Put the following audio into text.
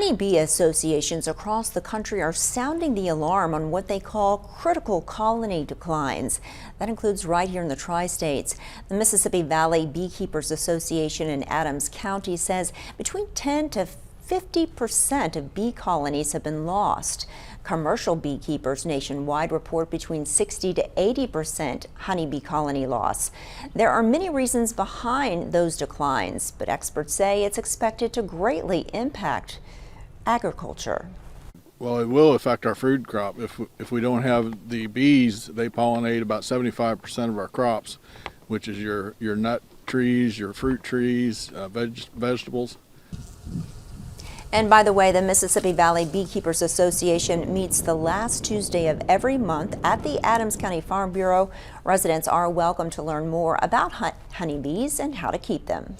Honeybee associations across the country are sounding the alarm on what they call critical colony declines. That includes right here in the tri-states. The Mississippi Valley Beekeepers Association in Adams County says between 10 to 50% of bee colonies have been lost. Commercial beekeepers nationwide report between 60 to 80% honeybee colony loss. There are many reasons behind those declines, but experts say it's expected to greatly impact agriculture. Well, it will affect our food crop. If we don't have the bees, they pollinate about 75% of our crops, which is your nut trees, your fruit trees, vegetables. And by the way, the Mississippi Valley Beekeepers Association meets the last Tuesday of every month at the Adams County Farm Bureau. Residents are welcome to learn more about honeybees and how to keep them.